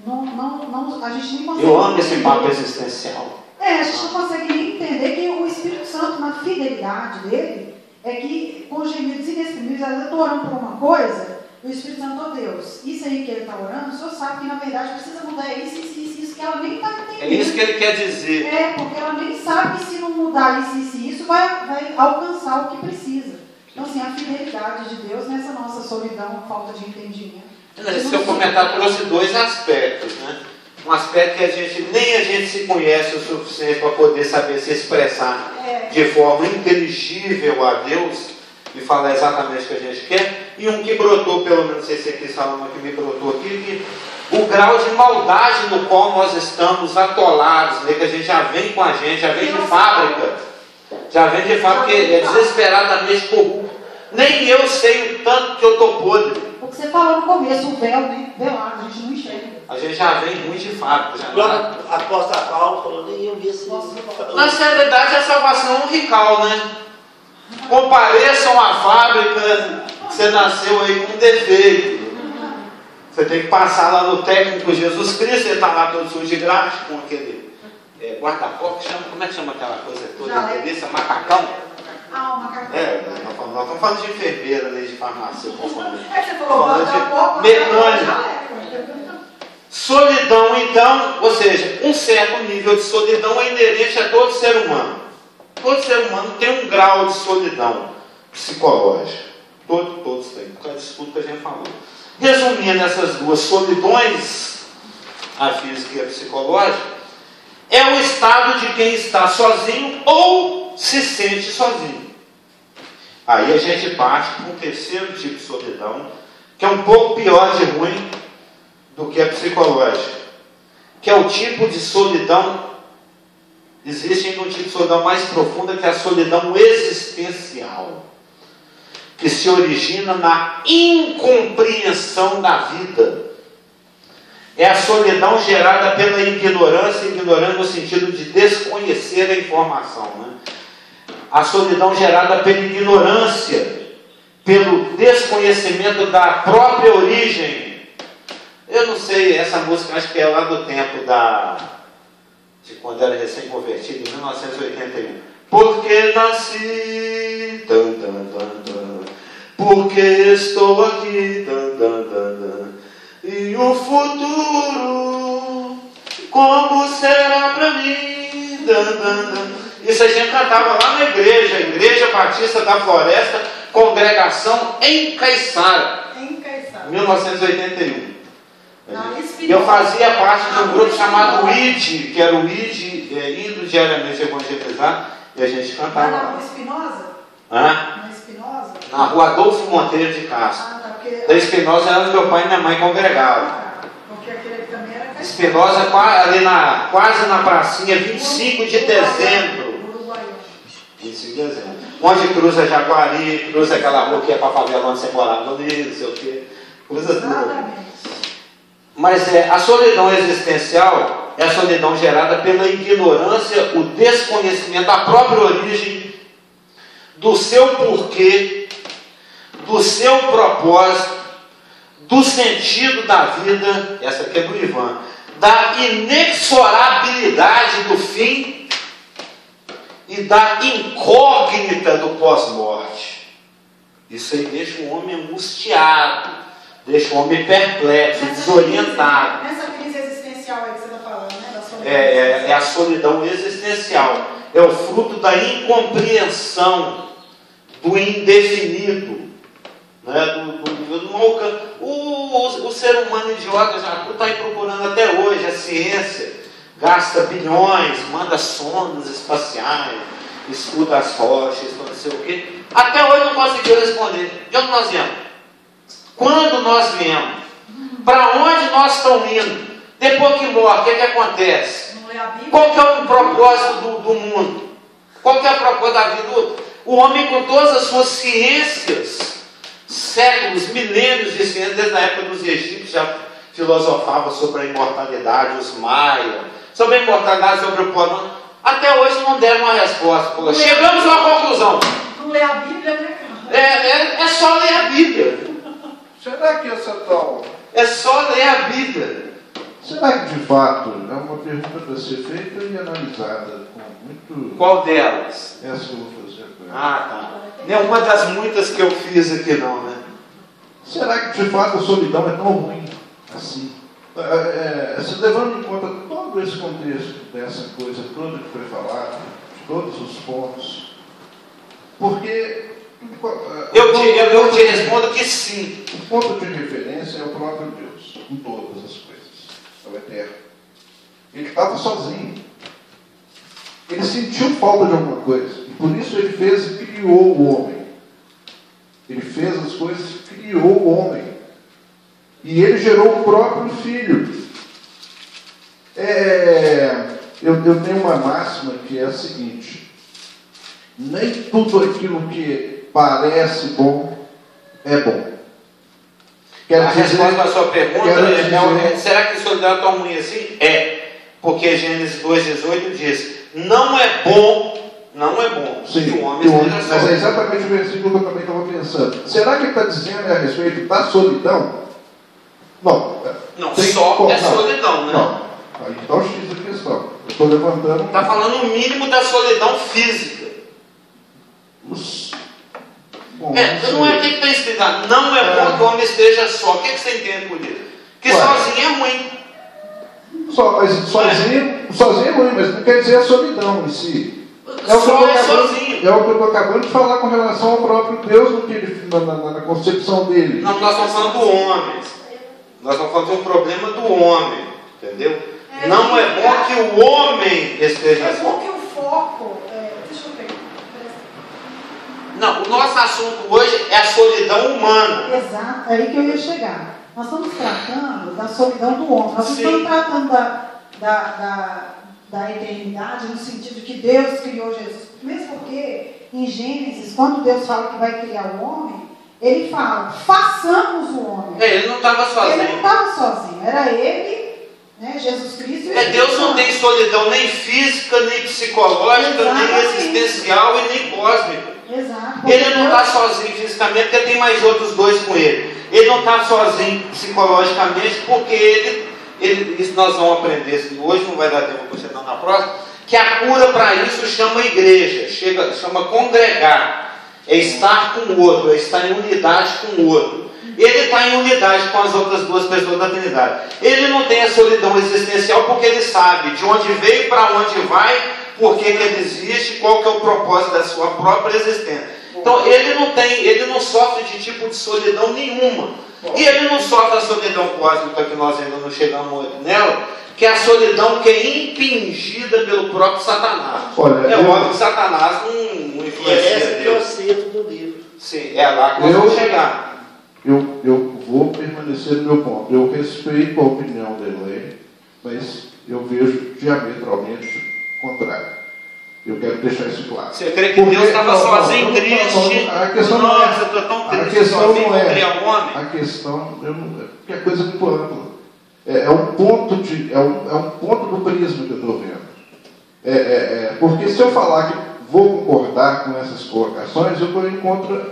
a gente nem consegue. Eu amo esse papo existencial. A gente não consegue nem entender que o Espírito Santo, na fidelidade dele, é que com gemidos inexprimíveis, às vezes eu estou orando por uma coisa, e o Espírito Santo, oh Deus, isso aí que ele está orando, o senhor sabe que na verdade precisa mudar isso, que ela nem está entendendo. É isso que ele quer dizer. Porque ela nem sabe que se não mudar isso vai alcançar o que precisa. Então, assim, a fidelidade de Deus nessa nossa solidão, falta de entendimento. Esse seu comentário trouxe dois aspectos, né? Um aspecto que nem a gente se conhece o suficiente para poder saber se expressar de forma inteligível a Deus e falar exatamente o que a gente quer, e um que brotou, pelo menos esse aqui falando que me brotou aqui, que o grau de maldade no qual nós estamos atolados, né? Que a gente já vem com a gente, já vem de fábrica, porque é desesperadamente corrupto. Nem eu sei o tanto que eu estou podre. O que você falou no começo, o véu, né? Velado, a gente não enxerga. A gente já vem muito de fábrica. Agora, a apóstolo Paulo falou, nem eu vi esse. Na realidade, a salvação é um rical, né? Compareçam à fábrica, você nasceu aí com um defeito. Você tem que passar lá no técnico Jesus Cristo, ele está lá todo sujo de graxa, com aquele guarda-corpo, como é que chama aquela coisa toda? Delícia, macacão? O macacão. Nós estamos falando de enfermeira, né, de farmácia. Você falou guarda-corpo, mecânico. Solidão, então, ou seja, um certo nível de solidão é inerente a todo ser humano. Todo ser humano tem um grau de solidão psicológica. Todos têm, por causa disso tudo que a gente falou. Resumindo essas duas solidões, a física e a psicológica, é o estado de quem está sozinho ou se sente sozinho. Aí a gente parte para um terceiro tipo de solidão, que é um pouco pior de ruim do que a psicológica, que é o tipo de solidão. Existe ainda um tipo de solidão mais profunda, que é a solidão existencial, que se origina na incompreensão da vida. É a solidão gerada pela ignorância, ignorância no sentido de desconhecer a informação, né? A solidão gerada pela ignorância, pelo desconhecimento da própria origem. Eu não sei, essa música acho que é lá do tempo de quando era recém-convertido, em 1981. Porque nasci, dan, dan, dan, dan, porque estou aqui, dan, dan, dan, dan, e o futuro, como será para mim, dan, dan, dan. Isso a gente cantava lá na igreja, Igreja Batista da Floresta, congregação em Caiçara, Em Caiçara. 1981. Na E eu fazia parte de um grupo chamado ID, que era o ID, indo diariamente evangelizar, e a gente cantava Na lá. Rua Espinosa? Hã? Na Espinosa? Na Rua Adolfo Monteiro de Castro. Ah, tá, porque... Da Espinosa era onde meu pai e minha mãe congregavam. Porque aquele ali também era Caiçara. Espinosa ali quase na pracinha, 25 de dezembro. Uruguaiana. 25 de dezembro. Onde cruza Jaguari, cruza aquela rua que é para a favela onde você morava ali, não sei o quê. Cruza tudo. Exatamente. Mas a solidão existencial é a solidão gerada pela ignorância, o desconhecimento da própria origem, do seu porquê, do seu propósito, do sentido da vida, essa aqui é do Ivan, da inexorabilidade do fim e da incógnita do pós-morte. Isso aí deixa o homem angustiado, deixa o homem perplexo, desorientado. Nessa crise existencial aí que você está falando, né? Da solidão É a solidão existencial. É o fruto da incompreensão, do indefinido, né? O ser humano idiota já está aí procurando até hoje a ciência, gasta bilhões, manda sondas espaciais, estuda as rochas, não sei o quê. Até hoje não conseguiu responder. De onde nós viemos? Quando nós viemos? Para onde nós estamos indo? Depois que morre, o que acontece? Não é a Bíblia? Qual que é o propósito do mundo? Qual que é o propósito da vida? O homem, com todas as suas ciências, séculos, milênios de ciência, desde a época dos egípcios, já filosofava sobre a imortalidade, os maias, sobre a imortalidade, sobre o plano. Até hoje não deram uma resposta. Chegamos a uma conclusão. Não lê a Bíblia, né, cara? É só ler a Bíblia. Será que essa tal... É só ler a Bíblia. Será que de fato é uma pergunta para ser feita e analisada com muito... Qual delas? Essa eu vou fazer agora. Ah, tá. Nenhuma das muitas que eu fiz aqui não, né? Será que de fato a solidão é tão ruim assim? Se levando em conta todo esse contexto dessa coisa toda que foi falada, de todos os pontos, porque... Eu te respondo que sim. O ponto de referência é o próprio Deus, em todas as coisas. É o Eterno. Ele estava sozinho. Ele sentiu falta de alguma coisa. E por isso ele fez e criou o homem. Ele fez as coisas e criou o homem. E ele gerou o próprio filho. Eu tenho uma máxima que é a seguinte: nem tudo aquilo que parece bom é bom. A resposta à sua pergunta será que solidão é tão ruim assim? É. Porque Gênesis 2,18 diz: não é bom sim, que o homem esteja só. Mas é exatamente o versículo que eu também estava pensando. Será que ele está dizendo a respeito da solidão? Não. Não, só é solidão, né? Não. Aí está o X da questão. Eu estou levantando... Está falando o mínimo da solidão física. Bom, não é o que está escrito lá. Não é bom que o homem esteja só. O que você entende por isso? Que sozinho é ruim. Mas sozinho é ruim, mas não quer dizer a solidão em si. Sozinho. É o que eu estou acabando de falar com relação ao próprio Deus na concepção dele. Não, nós estamos falando do homem. Nós estamos falando de um problema do homem. Entendeu? Não é bom que o homem esteja só. É bom que o foco... deixa eu pegar. Não, o nosso assunto hoje é a solidão humana. Exato, é aí que eu ia chegar. Nós estamos tratando da solidão do homem. Nós não estamos tratando da eternidade no sentido de que Deus criou Jesus. Mesmo porque, em Gênesis, quando Deus fala que vai criar o homem, ele fala, façamos o homem. Ele não estava sozinho. Ele não estava sozinho, era ele, né, Jesus Cristo. E Deus não tem solidão nem física, nem psicológica, nem existencial e nem cósmica. Exato. Ele não está sozinho fisicamente, porque tem mais outros dois com ele. Ele não está sozinho psicologicamente, porque ele isso nós vamos aprender hoje, não vai dar tempo para você não na próxima, que a cura para isso chama igreja, chama congregar, é estar com o outro, é estar em unidade com o outro. Ele está em unidade com as outras duas pessoas da Trindade. Ele não tem a solidão existencial porque ele sabe de onde veio, para onde vai, por que ele existe, qual que é o propósito da sua própria existência. Então ele não sofre de tipo de solidão nenhuma. E ele não sofre a solidão cósmica, que nós ainda não chegamos nela, que é a solidão que é impingida pelo próprio Satanás. Olha, óbvio que Satanás não influencia esse que é o Deus. centro do livro. Sim, é lá que nós vamos chegar. Eu vou permanecer no meu ponto. Eu respeito a opinião da Elaine, mas eu vejo diametralmente contrário. Eu quero deixar isso claro. Você crê que Deus estava sozinho, triste? A questão não Nossa, eu estou tão triste, sozinho, vou criar um homem. A questão porque é coisa muito ampla. É um ponto do prisma que eu estou vendo. Porque se eu falar que vou concordar com essas colocações, eu vou contra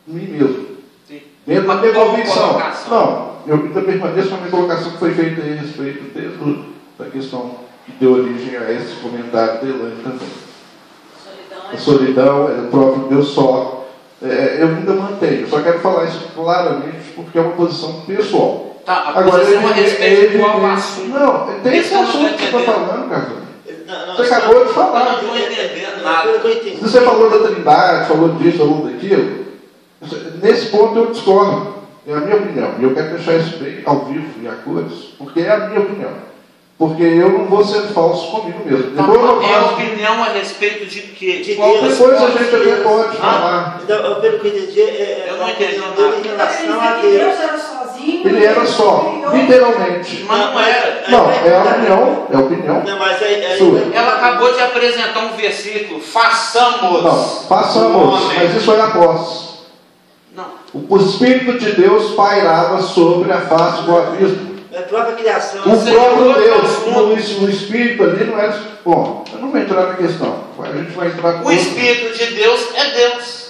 mim mesmo. Sim. Dentro da minha convicção. Colocação. Não, eu ainda permaneço com a minha colocação que foi feita a respeito desde a questão que deu origem a esse comentário de Elaine também. A solidão, o próprio Deus só. Eu ainda mantenho, eu só quero falar isso claramente porque é uma posição pessoal. Tá, a posição a respeito qual assunto? Não, tem esse assunto que você está falando, cara. Você acabou de falar. Eu não estou entendendo nada. Você falou da Trindade, falou disso, falou daquilo. Nesse ponto eu discordo. É a minha opinião. E eu quero deixar isso bem ao vivo e a cores, porque é a minha opinião. Porque eu não vou ser falso comigo mesmo. Então, é opinião a respeito de quê? Depois a gente até pode falar. Então, pelo que eu entendi, eu não entendi dele em relação a Deus Deus. era sozinho. Ele era só, literalmente. Mas não era. Não, é a opinião. É a opinião. Não, mas sua. Ela acabou de apresentar um versículo. Façamos. Não, façamos, mas isso foi após. Não. O Espírito de Deus pairava sobre a face do abismo. a própria criação. O próprio Deus, o Espírito ali não é... Bom, eu não vou entrar na questão. A gente vai entrar com o Espírito de Deus é Deus.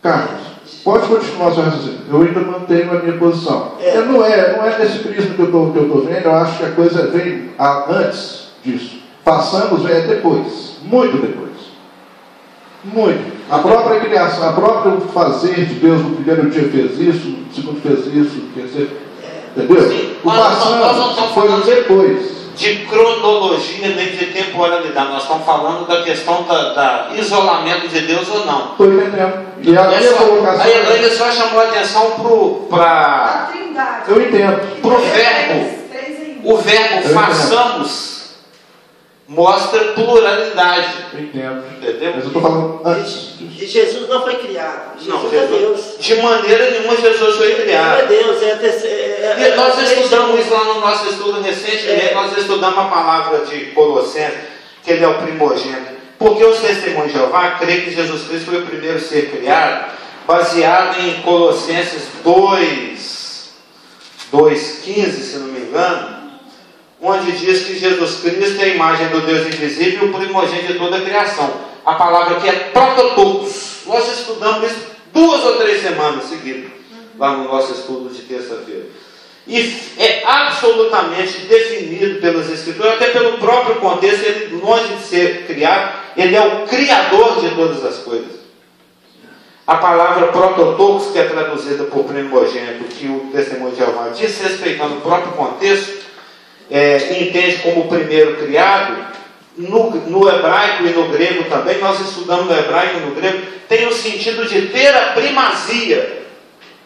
Carlos, pode continuar seu raciocínio. Eu ainda mantenho a minha posição. Não é desse prisma que eu estou vendo. Eu acho que a coisa vem antes disso. Passamos é depois. Muito depois. Muito. A própria criação, a própria fazer de Deus no primeiro dia fez isso, no segundo fez isso, no terceiro. Entendeu? Sim, O passando foi depois. De cronologia nem de temporalidade. Nós estamos falando da questão da isolamento de Deus ou não. Estou entendendo. E a minha colocação. Ele só chamou a atenção para. Eu entendo. Para o verbo. O verbo façamos mostra pluralidade. Eu entendo. Entendeu? Mas eu estou falando antes. E Jesus não foi criado. Jesus é Deus. De maneira nenhuma Jesus foi criado. É Deus. E nós estudamos isso lá no nosso estudo recentemente. Nós estudamos a palavra de Colossenses, que ele é o primogênito. Porque os testemunhos de Jeová creem que Jesus Cristo foi o primeiro ser criado, baseado em Colossenses 2:15, se não me engano, onde diz que Jesus Cristo é a imagem do Deus invisível e o primogênito de toda a criação. A palavra aqui é prototopos. Nós estudamos isso 2 ou 3 semanas seguidas, lá no nosso estudo de terça-feira. E é absolutamente definido pelas Escrituras, até pelo próprio contexto. Ele, longe de ser criado, ele é o criador de todas as coisas. A palavra prototopos, que é traduzida por primogênito, que o testemunho de Jeová, desrespeitando o próprio contexto, entende como o primeiro criado. No hebraico e no grego também, nós estudamos no hebraico e no grego, tem o sentido de ter a primazia.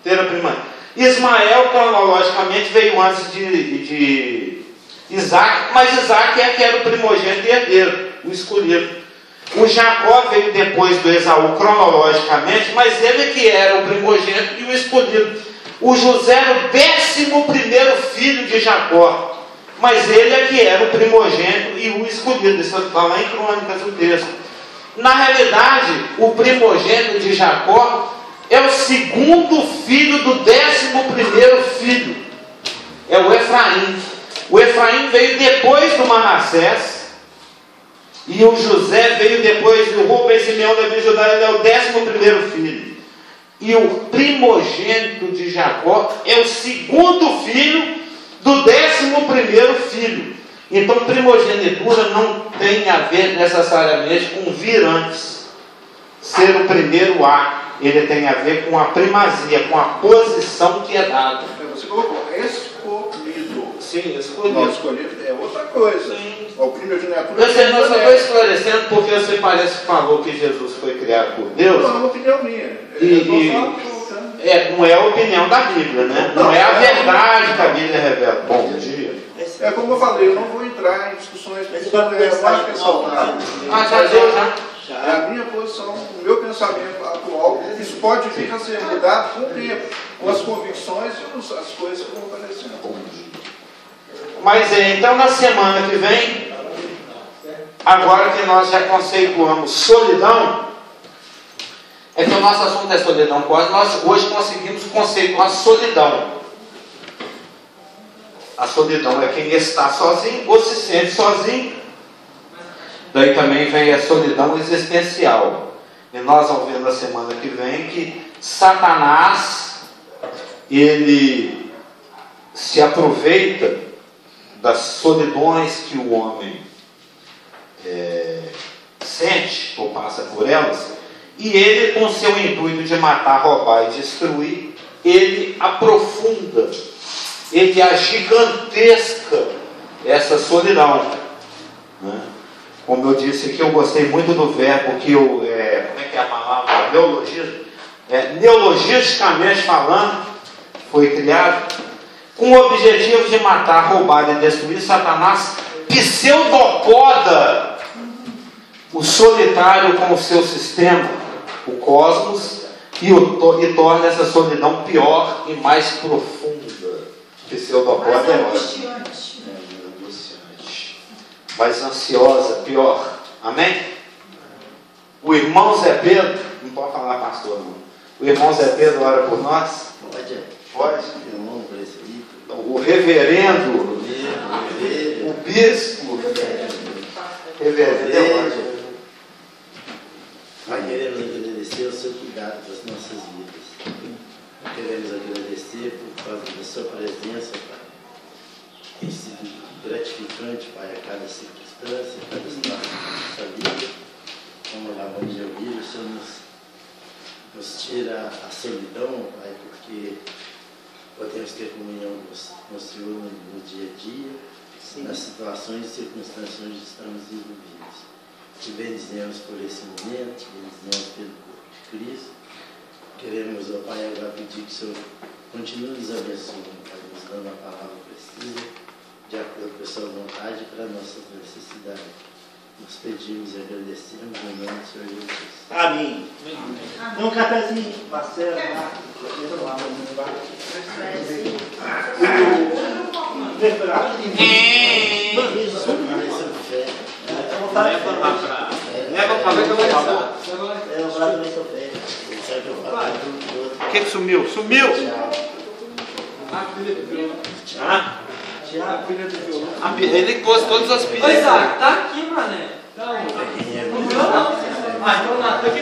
Ter a primazia. Ismael, cronologicamente, veio antes de Isaac, mas Isaac é que era o primogênito e herdeiro, o escolhido. O Jacó veio depois do Esaú, cronologicamente, mas ele que era o primogênito e o escolhido. O José era o 11º filho de Jacó, mas ele é que era o primogênito e o escolhido. Isso está lá em Crônicas, o texto. Na realidade, o primogênito de Jacó é o 2º filho do 11º filho. É o Efraim. O Efraim veio depois do Manassés. E o José veio depois do Rubem, Simeão, Levi, Judá. Ele é o 11º filho. E o primogênito de Jacó é o 2º filho do 11º o primeiro filho. Então, primogenitura não tem a ver necessariamente com vir antes. Ser o primeiro ele tem a ver com a primazia, com a posição que é dada. Você colocou escolhido. Sim, Não, escolhido é outra coisa. Sim. O primogenitura. Eu só estou esclarecendo porque você parece que falou que Jesus foi criado por Deus. Não, é uma opinião minha. Não é a opinião da Bíblia, né? Não é a verdade que a Bíblia revela. Bom dia. É como eu falei, eu não vou entrar em discussões sobre eu acho que é saudável. Já. É a minha posição, o meu pensamento atual. Isso pode vir a ser mudado com o tempo, com as convicções e as coisas que vão aparecendo. Mas então na semana que vem, agora que nós já conceituamos solidão, é que o nosso assunto é solidão, nós hoje conseguimos conceituar solidão. A solidão é quem está sozinho ou se sente sozinho. Daí também vem a solidão existencial. E nós vamos ver na semana que vem que Satanás, ele se aproveita das solidões que o homem sente ou passa por elas, e ele, com seu intuito de matar, roubar e destruir, ele aprofunda, ele agigantesca essa solidão, né? Como eu disse aqui, eu gostei muito do verbo que como é que é a palavra? Neologismo. Neologisticamente falando, foi criado com o objetivo de matar, roubar e destruir. Satanás pseudopoda o solitário com o seu sistema, o cosmos, e torna essa solidão pior e mais profunda. Pseudopoda é angustiante. Mais ansiosa, pior. Amém? O irmão Zé Pedro, não pode falar pastor não. O irmão Zé Pedro ora por nós? Pode? Irmão, presbítero. O reverendo, o bispo, reverendo. Nós queremos agradecer o seu cuidado das nossas vidas. Queremos agradecer por causa da sua presença, Pai. Tem sido gratificante, Pai, a cada circunstância, a cada situação da nossa vida. Como acabamos de ouvir, o Senhor nos tira a solidão, Pai, porque podemos ter comunhão com o Senhor no dia a dia, nas situações e circunstâncias onde estamos envolvidos. Te bendizemos por esse momento, te bendizemos pelo corpo de Cristo. Queremos, ó Pai, agora pedir que o Senhor continue nos abençoando, Pai, nos dando a palavra precisa, de acordo com a sua vontade para nossas necessidades. Nos pedimos e agradecemos em nome do Senhor Jesus. Amém. Um cafezinho, Marcelo, Marcos, O que sumiu? Sumiu! Ele pôs todas as pilhas. Pois é, tá aqui, mané. Não. Não, não. Ah, então nada, tá aqui.